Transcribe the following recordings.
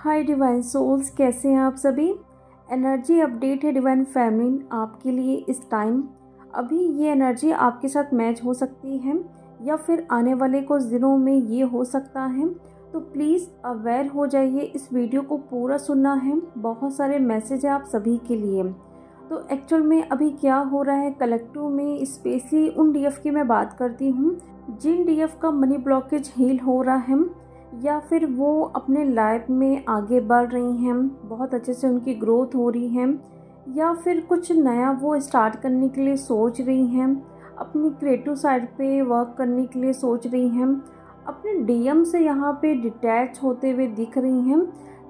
हाय divine souls, कैसे हैं आप सभी। एनर्जी अपडेट है डिवाइन फेमिनिन आपके लिए इस टाइम। अभी ये एनर्जी आपके साथ मैच हो सकती है या फिर आने वाले कुछ दिनों में ये हो सकता है, तो प्लीज़ अवेयर हो जाइए। इस वीडियो को पूरा सुनना है, बहुत सारे मैसेज है आप सभी के लिए। तो एक्चुअल में अभी क्या हो रहा है कलेक्टिव में, स्पेशली उन डीएफ की मैं बात करती हूँ जिन डीएफ का मनी ब्लॉकेज हील हो रहा है या फिर वो अपने लाइफ में आगे बढ़ रही हैं, बहुत अच्छे से उनकी ग्रोथ हो रही है, या फिर कुछ नया वो स्टार्ट करने के लिए सोच रही हैं, अपनी क्रिएटिव साइड पे वर्क करने के लिए सोच रही हैं, अपने डीएम से यहाँ पे डिटैच होते हुए दिख रही हैं,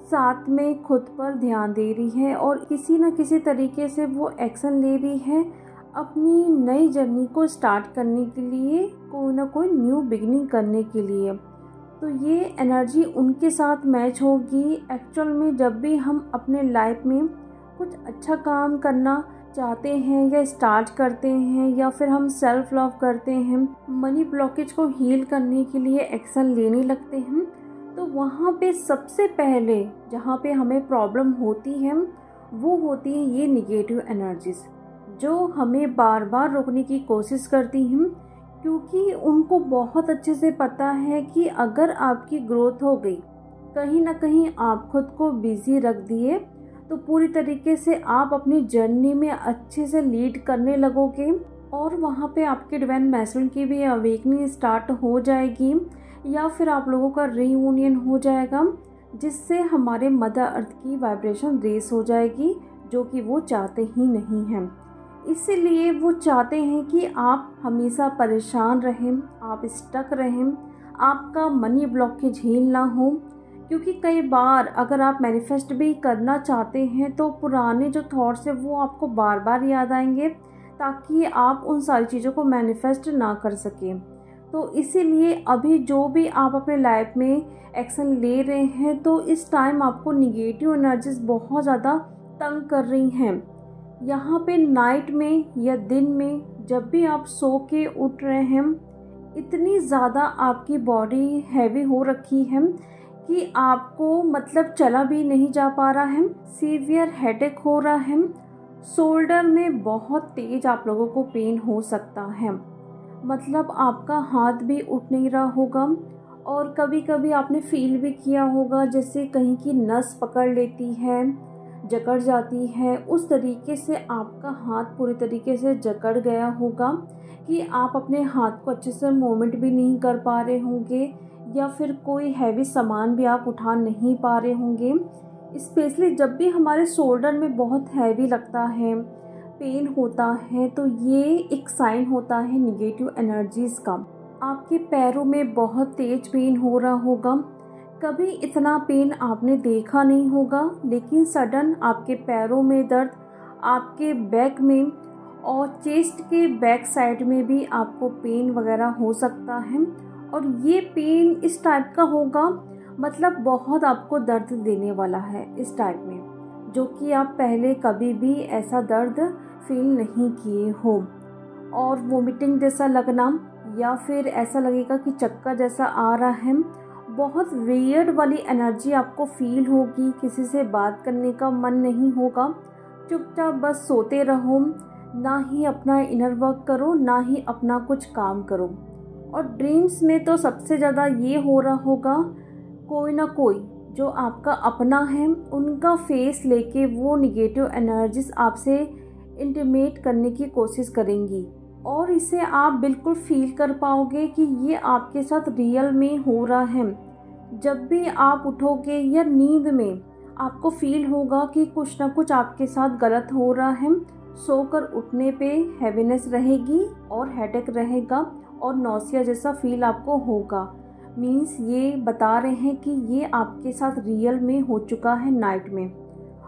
साथ में खुद पर ध्यान दे रही है और किसी न किसी तरीके से वो एक्शन ले रही है अपनी नई जर्नी को स्टार्ट करने के लिए, कोई ना कोई न्यू बिगिनिंग करने के लिए। तो ये एनर्जी उनके साथ मैच होगी। एक्चुअल में जब भी हम अपने लाइफ में कुछ अच्छा काम करना चाहते हैं या स्टार्ट करते हैं या फिर हम सेल्फ लव करते हैं, मनी ब्लॉकेज को हील करने के लिए एक्शन लेने लगते हैं, तो वहाँ पे सबसे पहले जहाँ पे हमें प्रॉब्लम होती है वो होती है ये निगेटिव एनर्जीज, जो हमें बार बार रोकने की कोशिश करती हैं, क्योंकि उनको बहुत अच्छे से पता है कि अगर आपकी ग्रोथ हो गई, कहीं ना कहीं आप खुद को बिजी रख दिए, तो पूरी तरीके से आप अपनी जर्नी में अच्छे से लीड करने लगोगे और वहाँ पे आपके डिवाइन मैस्कुलिन की भी अवेकनिंग स्टार्ट हो जाएगी या फिर आप लोगों का रीयूनियन हो जाएगा, जिससे हमारे मदर अर्थ की वाइब्रेशन रेस हो जाएगी, जो कि वो चाहते ही नहीं हैं। इसीलिए वो चाहते हैं कि आप हमेशा परेशान रहें, आप स्टक रहें, आपका मनी ब्लॉकेज हील ना हो। क्योंकि कई बार अगर आप मैनिफेस्ट भी करना चाहते हैं तो पुराने जो थॉट्स हैं वो आपको बार बार याद आएंगे, ताकि आप उन सारी चीज़ों को मैनिफेस्ट ना कर सकें। तो इसीलिए अभी जो भी आप अपने लाइफ में एक्शन ले रहे हैं, तो इस टाइम आपको निगेटिव एनर्जीज बहुत ज़्यादा तंग कर रही हैं। यहाँ पे नाइट में या दिन में जब भी आप सो के उठ रहे हैं, इतनी ज़्यादा आपकी बॉडी हैवी हो रखी है कि आपको मतलब चला भी नहीं जा पा रहा है, सीवियर हेडेक हो रहा है, शोल्डर में बहुत तेज आप लोगों को पेन हो सकता है, मतलब आपका हाथ भी उठ नहीं रहा होगा और कभी कभी आपने फील भी किया होगा जैसे कहीं की नस पकड़ लेती है, जकड़ जाती है, उस तरीके से आपका हाथ पूरी तरीके से जकड़ गया होगा कि आप अपने हाथ को अच्छे से मूवमेंट भी नहीं कर पा रहे होंगे या फिर कोई हैवी सामान भी आप उठा नहीं पा रहे होंगे। स्पेशली जब भी हमारे शोल्डर में बहुत हैवी लगता है, पेन होता है, तो ये एक साइन होता है निगेटिव एनर्जीज़ का। आपके पैरों में बहुत तेज पेन हो रहा होगा, कभी इतना पेन आपने देखा नहीं होगा, लेकिन सडन आपके पैरों में दर्द, आपके बैक में और चेस्ट के बैक साइड में भी आपको पेन वगैरह हो सकता है। और ये पेन इस टाइप का होगा, मतलब बहुत आपको दर्द देने वाला है इस टाइप में, जो कि आप पहले कभी भी ऐसा दर्द फील नहीं किए हो। और वोमिटिंग जैसा लगना या फिर ऐसा लगेगा कि चक्कर जैसा आ रहा है, बहुत वियर्ड वाली एनर्जी आपको फील होगी, किसी से बात करने का मन नहीं होगा, चुपचाप बस सोते रहो, ना ही अपना इनर वर्क करो, ना ही अपना कुछ काम करो। और ड्रीम्स में तो सबसे ज़्यादा ये हो रहा होगा, कोई ना कोई जो आपका अपना है उनका फेस लेके वो निगेटिव एनर्जीज आपसे इंटीमेट करने की कोशिश करेंगी और इसे आप बिल्कुल फील कर पाओगे कि ये आपके साथ रियल में हो रहा है। जब भी आप उठोगे या नींद में आपको फील होगा कि कुछ ना कुछ आपके साथ गलत हो रहा है। सोकर उठने पे हैवीनेस रहेगी और हेडेक रहेगा और नौसिया जैसा फील आपको होगा। मीन्स ये बता रहे हैं कि ये आपके साथ रियल में हो चुका है नाइट में।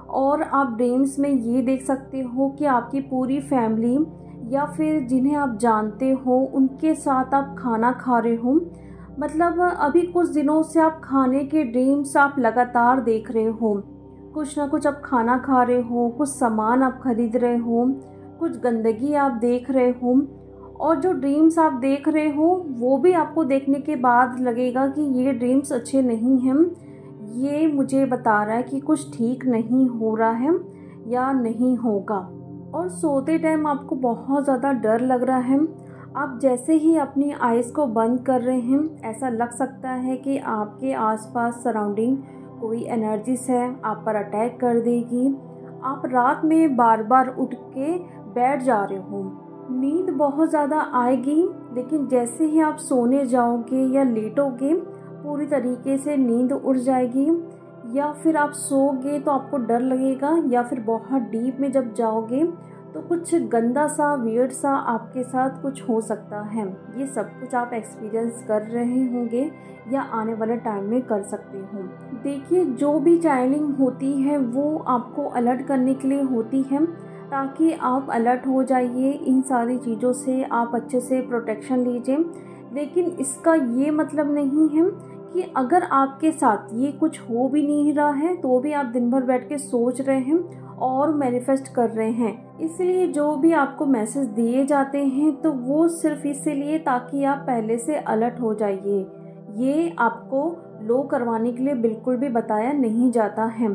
और आप ड्रीम्स में ये देख सकते हो कि आपकी पूरी फैमिली या फिर जिन्हें आप जानते हो उनके साथ आप खाना खा रहे हो, मतलब अभी कुछ दिनों से आप खाने के ड्रीम्स आप लगातार देख रहे हो, कुछ ना कुछ आप खाना खा रहे हो, कुछ सामान आप खरीद रहे हो, कुछ गंदगी आप देख रहे हो, और जो ड्रीम्स आप देख रहे हो वो भी आपको देखने के बाद लगेगा कि ये ड्रीम्स अच्छे नहीं हैं, ये मुझे बता रहा है कि कुछ ठीक नहीं हो रहा है या नहीं होगा। और सोते टाइम आपको बहुत ज़्यादा डर लग रहा है। आप जैसे ही अपनी आइज़ को बंद कर रहे हैं, ऐसा लग सकता है कि आपके आसपास सराउंडिंग कोई एनर्जीज है आप पर अटैक कर देगी। आप रात में बार बार उठ के बैठ जा रहे हो। नींद बहुत ज़्यादा आएगी, लेकिन जैसे ही आप सोने जाओगे या लेटोगे पूरी तरीके से नींद उड़ जाएगी। या फिर आप सोओगे तो आपको डर लगेगा, या फिर बहुत डीप में जब जाओगे तो कुछ गंदा सा वियर्ड सा आपके साथ कुछ हो सकता है। ये सब कुछ आप एक्सपीरियंस कर रहे होंगे या आने वाले टाइम में कर सकते हो। देखिए, जो भी चैनलिंग होती है वो आपको अलर्ट करने के लिए होती है, ताकि आप अलर्ट हो जाइए इन सारी चीज़ों से, आप अच्छे से प्रोटेक्शन लीजिए। लेकिन इसका ये मतलब नहीं है कि अगर आपके साथ ये कुछ हो भी नहीं रहा है तो भी आप दिन भर बैठ के सोच रहे हैं और मैनिफेस्ट कर रहे हैं। इसलिए जो भी आपको मैसेज दिए जाते हैं तो वो सिर्फ इसीलिए ताकि आप पहले से अलर्ट हो जाइए। ये आपको लो करवाने के लिए बिल्कुल भी बताया नहीं जाता है।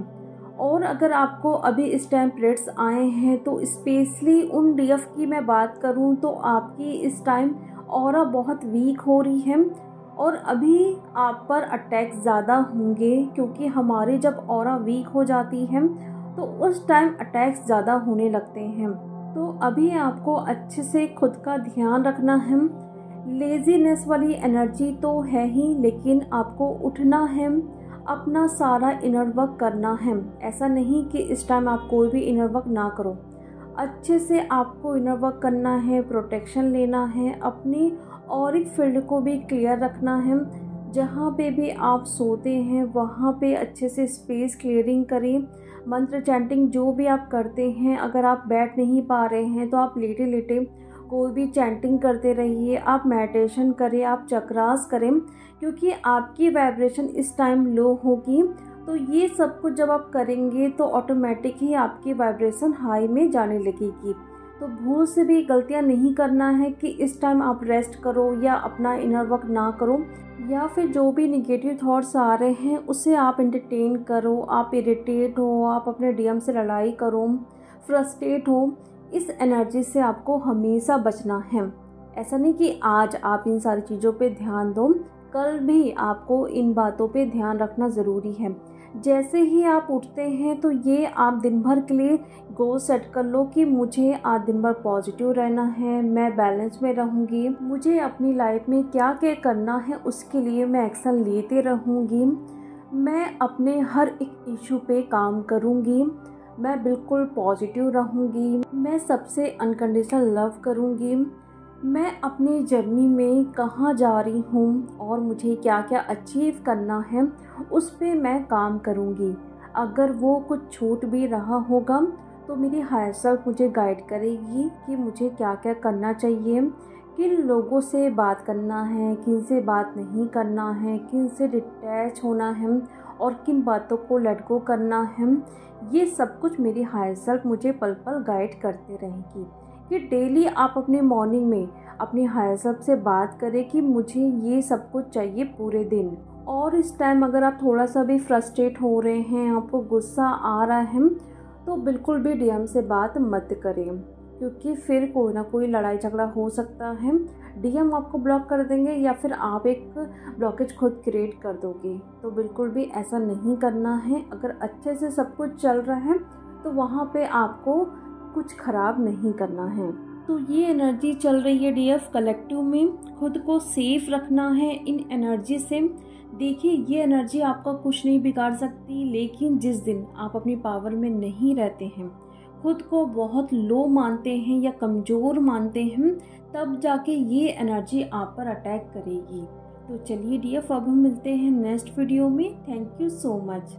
और अगर आपको अभी इस टाइम पीरियड्स आए हैं तो स्पेशली उन डीएफ की मैं बात करूं तो आपकी इस टाइम ऑरा बहुत वीक हो रही है और अभी आप पर अटैक ज़्यादा होंगे, क्योंकि हमारी जब ऑरा वीक हो जाती है तो उस टाइम अटैक्स ज़्यादा होने लगते हैं। तो अभी आपको अच्छे से खुद का ध्यान रखना है। लेज़ीनेस वाली एनर्जी तो है ही, लेकिन आपको उठना है, अपना सारा इनर वर्क करना है। ऐसा नहीं कि इस टाइम आप कोई भी इनर वर्क ना करो, अच्छे से आपको इनर वर्क करना है, प्रोटेक्शन लेना है, अपनी ऑरिक फील्ड को भी क्लियर रखना है। जहाँ पे भी आप सोते हैं वहाँ पे अच्छे से स्पेस क्लियरिंग करें। मंत्र चैंटिंग जो भी आप करते हैं, अगर आप बैठ नहीं पा रहे हैं तो आप लेटे लेटे कोई भी चैंटिंग करते रहिए, आप मेडिटेशन करें, आप चक्रास करें, क्योंकि आपकी वाइब्रेशन इस टाइम लो होगी। तो ये सब कुछ जब आप करेंगे तो ऑटोमेटिक ही आपकी वाइब्रेशन हाई में जाने लगेगी। तो भूल से भी गलतियां नहीं करना है कि इस टाइम आप रेस्ट करो या अपना इनर वर्क ना करो, या फिर जो भी निगेटिव थॉट्स आ रहे हैं उसे आप एंटरटेन करो, आप इरिटेट हो, आप अपने डीएम से लड़ाई करो, फ्रस्ट्रेट हो। इस एनर्जी से आपको हमेशा बचना है। ऐसा नहीं कि आज आप इन सारी चीज़ों पे ध्यान दो, कल भी आपको इन बातों पे ध्यान रखना ज़रूरी है। जैसे ही आप उठते हैं तो ये आप दिन भर के लिए गोल सेट कर लो कि मुझे आज दिन भर पॉजिटिव रहना है, मैं बैलेंस में रहूँगी, मुझे अपनी लाइफ में क्या क्या करना है उसके लिए मैं एक्शन लेते रहूँगी, मैं अपने हर एक इशू पे काम करूँगी, मैं बिल्कुल पॉजिटिव रहूँगी, मैं सबसे अनकंडीशनल लव करूँगी, मैं अपनी जर्नी में कहाँ जा रही हूँ और मुझे क्या क्या अचीव करना है उस पे मैं काम करूँगी। अगर वो कुछ छूट भी रहा होगा तो मेरी हायर सेल्फ मुझे गाइड करेगी कि मुझे क्या क्या करना चाहिए, किन लोगों से बात करना है, किन से बात नहीं करना है, किन से डिटैच होना है और किन बातों को लेट गो करना है। ये सब कुछ मेरी हायर सेल्फ मुझे पल पल गाइड करते रहेगी। कि डेली आप अपने मॉर्निंग में अपनी हायर सेल्फ से बात करें कि मुझे ये सब कुछ चाहिए पूरे दिन। और इस टाइम अगर आप थोड़ा सा भी फ्रस्ट्रेट हो रहे हैं, आपको गुस्सा आ रहा है, तो बिल्कुल भी डीएम से बात मत करें, क्योंकि फिर कोई ना कोई लड़ाई झगड़ा हो सकता है। डीएम आपको ब्लॉक कर देंगे या फिर आप एक ब्लॉकेज खुद क्रिएट कर दोगे। तो बिल्कुल भी ऐसा नहीं करना है। अगर अच्छे से सब कुछ चल रहा है तो वहाँ पे आपको कुछ खराब नहीं करना है। तो ये एनर्जी चल रही है डीएफ कलेक्टिव में, खुद को सेफ रखना है इन एनर्जी से। देखिए, ये एनर्जी आपका कुछ नहीं बिगाड़ सकती, लेकिन जिस दिन आप अपनी पावर में नहीं रहते हैं, खुद को बहुत लो मानते हैं या कमज़ोर मानते हैं, तब जाके ये एनर्जी आप पर अटैक करेगी। तो चलिए डीएफ, अब हम मिलते हैं नेक्स्ट वीडियो में। Thank you so much.